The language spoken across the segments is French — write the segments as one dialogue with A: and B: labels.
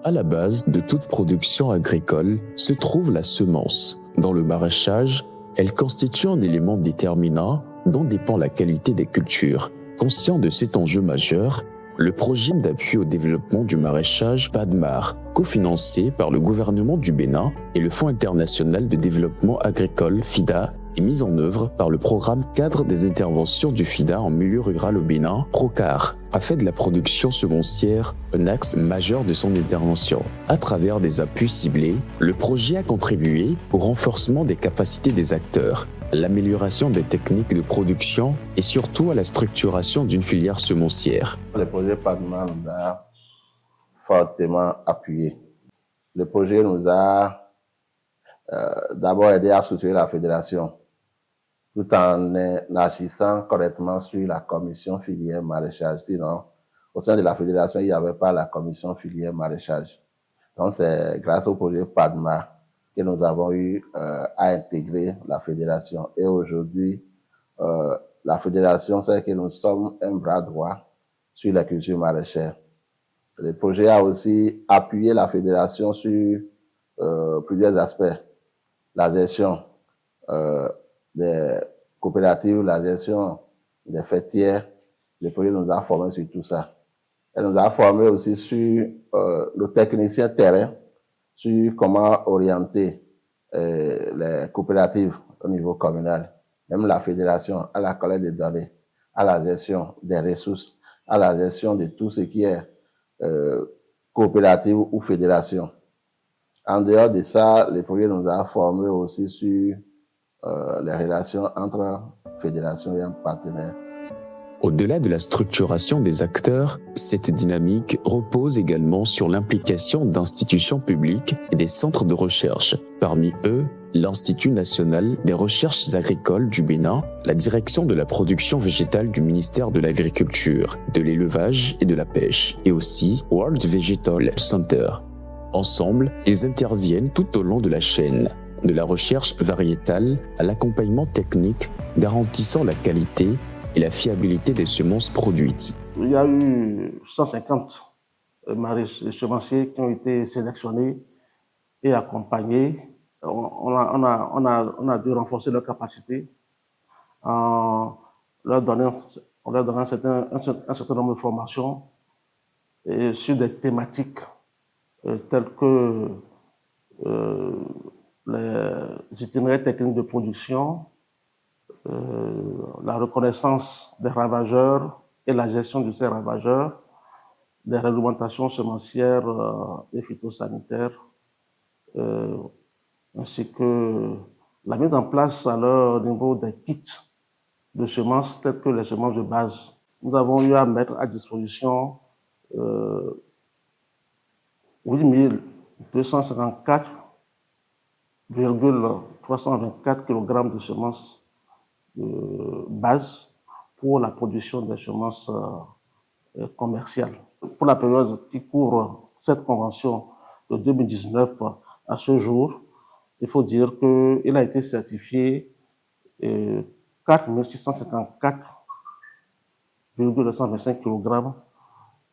A: À la base de toute production agricole se trouve la semence. Dans le maraîchage, elle constitue un élément déterminant dont dépend la qualité des cultures. Conscient de cet enjeu majeur, le projet d'appui au développement du maraîchage PADMAR, cofinancé par le gouvernement du Bénin et le Fonds international de développement agricole FIDA, est mis en œuvre par le programme cadre des interventions du FIDA en milieu rural au Bénin, PROCAR, a fait de la production semencière un axe majeur de son intervention. À travers des appuis ciblés, le projet a contribué au renforcement des capacités des acteurs, à l'amélioration des techniques de production et surtout à la structuration d'une filière semencière.
B: Le projet PADMAR nous a fortement appuyé. Le projet nous a d'abord aidé à structurer la fédération, tout en agissant correctement sur la commission filière maraîchage. Sinon, au sein de la fédération, il n'y avait pas la commission filière maraîchage. Donc, c'est grâce au projet PADMAR que nous avons eu à intégrer la fédération. Et aujourd'hui, la fédération sait que nous sommes un bras droit sur la culture maraîchère. Le projet a aussi appuyé la fédération sur plusieurs aspects. La gestion des coopératives, la gestion des fêtières. Le projet nous a formés sur tout ça. Elle nous a formés aussi sur le technicien terrain, sur comment orienter les coopératives au niveau communal, même la fédération, à la collecte des données, à la gestion des ressources, à la gestion de tout ce qui est coopérative ou fédération. En dehors de ça, le projet nous a formés aussi sur les relations entre fédération et partenaires.
A: Au-delà de la structuration des acteurs, cette dynamique repose également sur l'implication d'institutions publiques et des centres de recherche. Parmi eux, l'Institut national des recherches agricoles du Bénin, la direction de la production végétale du ministère de l'Agriculture, de l'Élevage et de la Pêche, et aussi World Vegetal Center. Ensemble, ils interviennent tout au long de la chaîne, de la recherche variétale à l'accompagnement technique garantissant la qualité et la fiabilité des semences produites.
C: Il y a eu 150 semenciers qui ont été sélectionnés et accompagnés. On a dû renforcer leur capacité en leur donnant un certain nombre de formations sur des thématiques telles que les itinéraires techniques de production, la reconnaissance des ravageurs et la gestion de ces ravageurs, des réglementations semencières et phytosanitaires, ainsi que la mise en place à leur niveau des kits de semences telles que les semences de base. Nous avons eu à mettre à disposition 8254,324 kg de semences de base pour la production des semences commerciales. Pour la période qui couvre cette convention de 2019 à ce jour, il faut dire qu'il a été certifié 4654,225 kg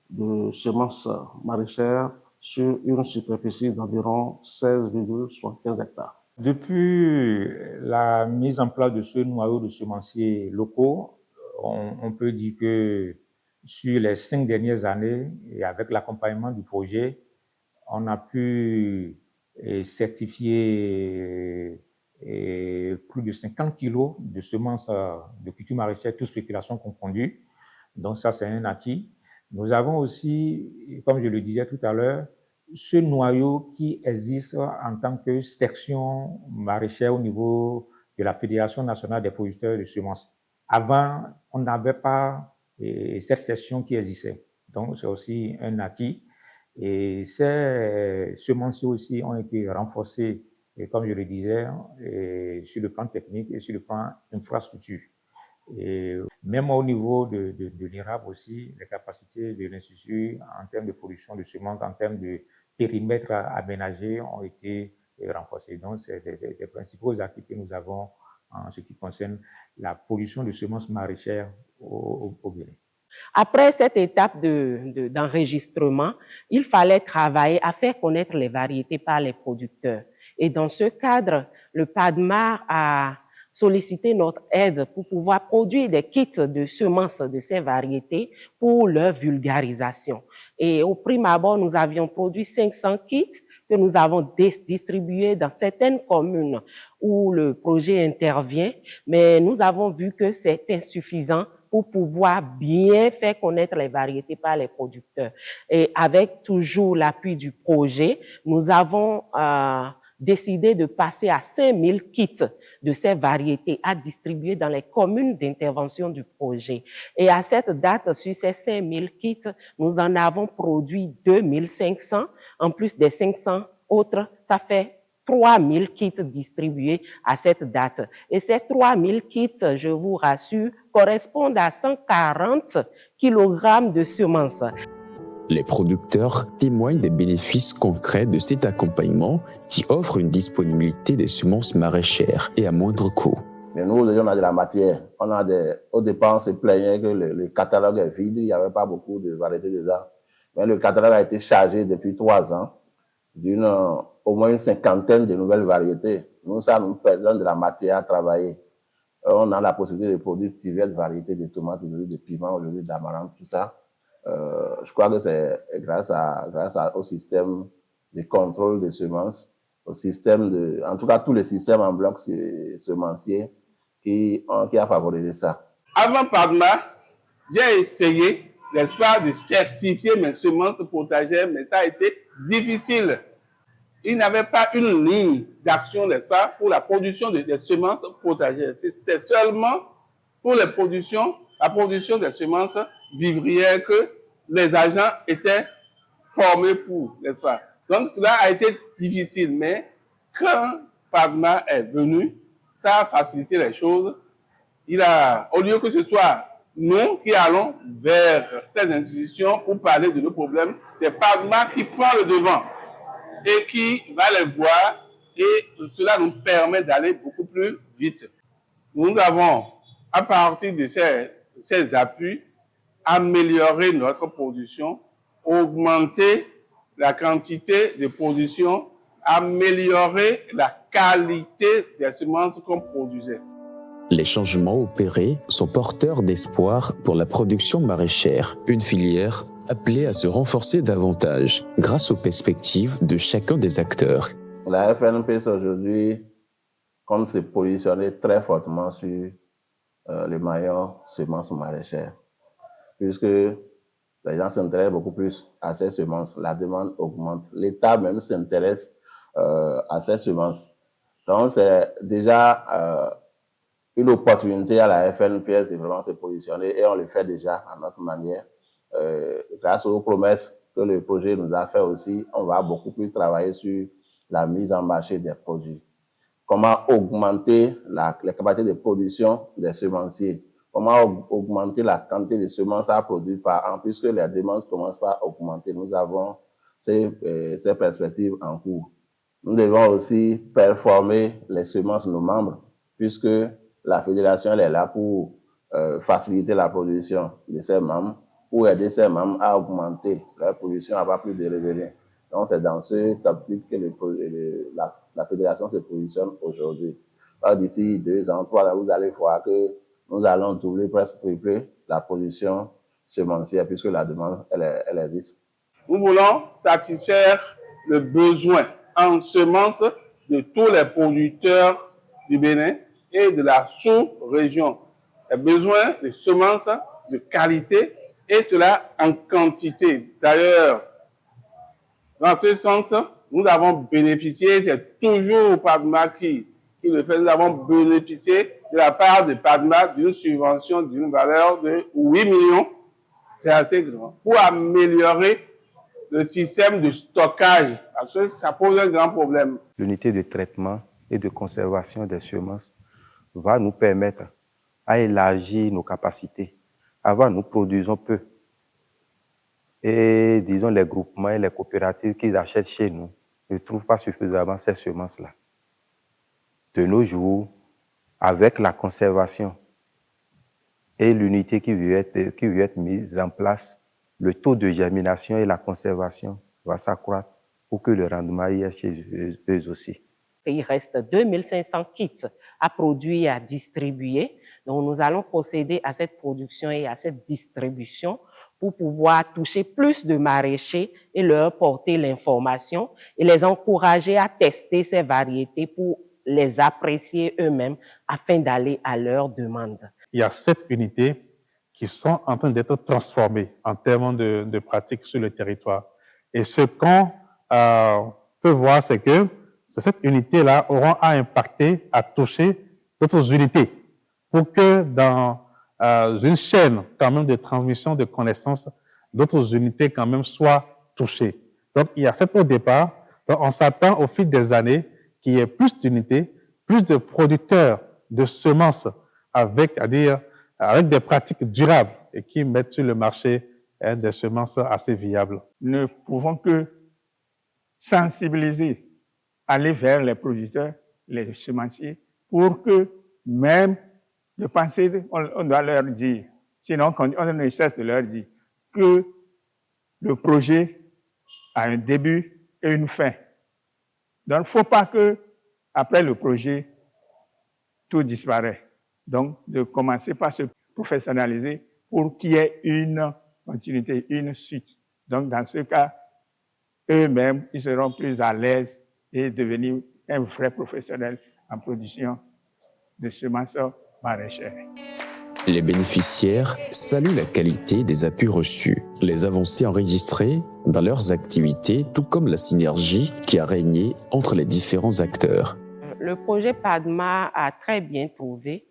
C: de semences maraîchères sur une superficie d'environ 16,75 hectares.
D: Depuis la mise en place de ce noyau de semenciers locaux, on peut dire que sur les 5 dernières années, et avec l'accompagnement du projet, on a pu certifier plus de 50 kilos de semences de culture maraîchère, toutes spéculations confondues. Donc ça, c'est un acquis. Nous avons aussi, comme je le disais tout à l'heure, ce noyau qui existe en tant que section maraîchère au niveau de la Fédération nationale des producteurs de semences. Avant, on n'avait pas cette section qui existait. Donc, c'est aussi un acquis. Et ces semenciers aussi ont été renforcés, comme je le disais, sur le plan technique et sur le plan infrastructure. Et même au niveau de l'IRAP aussi, les capacités de l'Institut en termes de production de semences, en termes de périmètres aménagés ont été renforcés. Donc, c'est des principaux acquis que nous avons en ce qui concerne la production de semences maraîchères au Bénin.
E: Après cette étape d'enregistrement, il fallait travailler à faire connaître les variétés par les producteurs. Et dans ce cadre, le PADMAR a sollicité notre aide pour pouvoir produire des kits de semences de ces variétés pour leur vulgarisation. Et au prime abord, nous avions produit 500 kits que nous avons distribués dans certaines communes où le projet intervient, mais nous avons vu que c'est insuffisant pour pouvoir bien faire connaître les variétés par les producteurs. Et avec toujours l'appui du projet, nous avons décidé de passer à 5000 kits de ces variétés à distribuer dans les communes d'intervention du projet. Et à cette date, sur ces 5000 kits, nous en avons produit 2500, en plus des 500 autres, ça fait 3000 kits distribués à cette date. Et ces 3000 kits, je vous rassure, correspondent à 140 kg de semences.
A: Les producteurs témoignent des bénéfices concrets de cet accompagnement qui offre une disponibilité des semences maraîchères et à moindre coût.
B: Mais nous, on a de la matière. Au départ, on se plaignait que le catalogue est vide, il n'y avait pas beaucoup de variétés dedans. Mais le catalogue a été chargé depuis 3 ans au moins une cinquantaine de nouvelles variétés. Nous, ça nous donne de la matière à travailler. On a la possibilité de produire diverses variétés de tomates, de piments, d'amarante, tout ça. Je crois que c'est grâce au système de contrôle des semences, en tout cas tous les systèmes en bloc semencier qui a favorisé ça.
F: Avant PADMAR, j'ai essayé, n'est-ce pas, de certifier mes semences potagères, mais ça a été difficile. Il n'y avait pas une ligne d'action, n'est-ce pas, pour la production des semences potagères. C'est seulement pour la production des semences vivrières que les agents étaient formés pour, n'est-ce pas. Donc cela a été difficile, mais quand PADMAR est venu, ça a facilité les choses. Au lieu que ce soit nous qui allons vers ces institutions pour parler de nos problèmes, c'est PADMAR qui prend le devant et qui va les voir, et cela nous permet d'aller beaucoup plus vite. Nous avons, à partir de ces appuis, amélioré notre production, augmenter la quantité de production, améliorer la qualité des semences qu'on produisait.
A: Les changements opérés sont porteurs d'espoir pour la production maraîchère, une filière appelée à se renforcer davantage grâce aux perspectives de chacun des acteurs.
B: La FNPS aujourd'hui compte se positionner très fortement sur les maillons semences maraîchères, puisque les gens s'intéressent beaucoup plus à ces semences, la demande augmente, l'État même s'intéresse à ces semences. Donc c'est déjà une opportunité à la FNPS de vraiment se positionner, et on le fait déjà à notre manière. Grâce aux promesses que le projet nous a fait aussi, on va beaucoup plus travailler sur la mise en marché des produits. Comment augmenter les capacités de production des semenciers, comment augmenter la quantité de semences à produire par an, puisque les demandes commencent par augmenter. Nous avons ces perspectives en cours. Nous devons aussi performer les semences de nos membres, puisque la fédération elle est là pour faciliter la production de ses membres, pour aider ses membres à augmenter leur production, à avoir plus de revenus. Donc, c'est dans cette optique que la fédération se positionne aujourd'hui. D'ici 2 ans, 3 ans, vous allez voir que nous allons doubler, presque tripler la production semencière, puisque la demande, elle existe.
F: Nous voulons satisfaire le besoin en semences de tous les producteurs du Bénin et de la sous-région. Les besoins de semences de qualité, et cela en quantité. D'ailleurs, dans ce sens, nous avons bénéficié, c'est toujours PADMAR qui le fait, nous avons bénéficié de la part de PADMAR d'une subvention d'une valeur de 8 millions, c'est assez grand, pour améliorer le système de stockage, parce que ça pose un grand problème.
G: L'unité de traitement et de conservation des semences va nous permettre à élargir nos capacités. Avant, nous produisons peu. Et disons, les groupements et les coopératives qui achètent chez nous ne trouvent pas suffisamment ces semences-là. De nos jours, avec la conservation et l'unité qui veut être mise en place, le taux de germination et la conservation va s'accroître pour que le rendement y est chez eux aussi.
E: Il reste 2500 kits à produire et à distribuer. Donc, nous allons procéder à cette production et à cette distribution pour pouvoir toucher plus de maraîchers et leur porter l'information et les encourager à tester ces variétés pour les apprécier eux-mêmes afin d'aller à leur demande.
C: Il y a 7 unités qui sont en train d'être transformées en termes de pratiques sur le territoire. Et ce qu'on peut voir, c'est que ces 7 unités-là auront à impacter, à toucher d'autres unités pour que dans une chaîne quand même de transmission de connaissances, d'autres unités quand même soient touchées. Donc, il y a 7 au départ. Donc, on s'attend au fil des années qu'il y ait plus d'unités, plus de producteurs de semences avec des pratiques durables et qui mettent sur le marché des semences assez viables.
H: Nous ne pouvons que sensibiliser, aller vers les producteurs, les semenciers, pour que même de penser, on doit leur dire, sinon on ne cesse de leur dire que le projet a un début et une fin. Donc, il ne faut pas que, après le projet, tout disparaît. Donc, de commencer par se professionnaliser pour qu'il y ait une continuité, une suite. Donc, dans ce cas, eux-mêmes, ils seront plus à l'aise et devenir un vrai professionnel en production de semences maraîchères.
A: Les bénéficiaires saluent la qualité des appuis reçus, les avancées enregistrées dans leurs activités, tout comme la synergie qui a régné entre les différents acteurs.
E: Le projet PADMA a très bien trouvé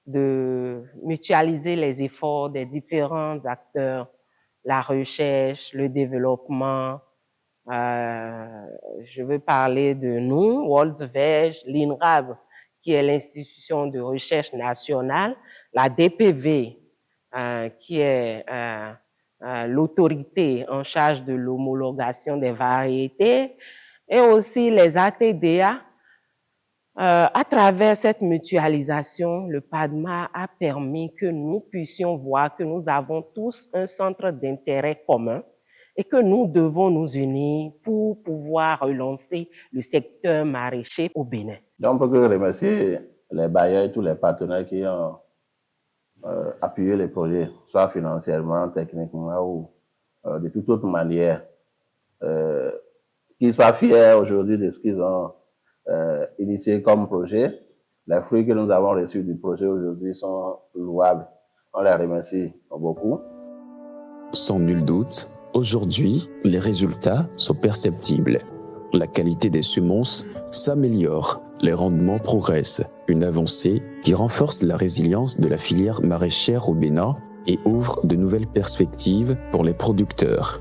E: de mutualiser les efforts des différents acteurs, la recherche, le développement. Je veux parler de nous, WorldVeg, l'INRAB, qui est l'institution de recherche nationale, la DPV, qui est l'autorité en charge de l'homologation des variétés, et aussi les ATDA. À travers cette mutualisation, le PADMA a permis que nous puissions voir que nous avons tous un centre d'intérêt commun et que nous devons nous unir pour pouvoir relancer le secteur maraîcher au Bénin.
B: Donc, on peut que remercier les bailleurs et tous les partenaires qui ont appuyé les projets, soit financièrement, techniquement ou de toute autre manière. Qu'ils soient fiers aujourd'hui de ce qu'ils ont initié comme projet. Les fruits que nous avons reçus du projet aujourd'hui sont louables. On les remercie beaucoup.
A: Sans nul doute, aujourd'hui, les résultats sont perceptibles. La qualité des semences s'améliore, les rendements progressent, une avancée qui renforce la résilience de la filière maraîchère au Bénin et ouvre de nouvelles perspectives pour les producteurs.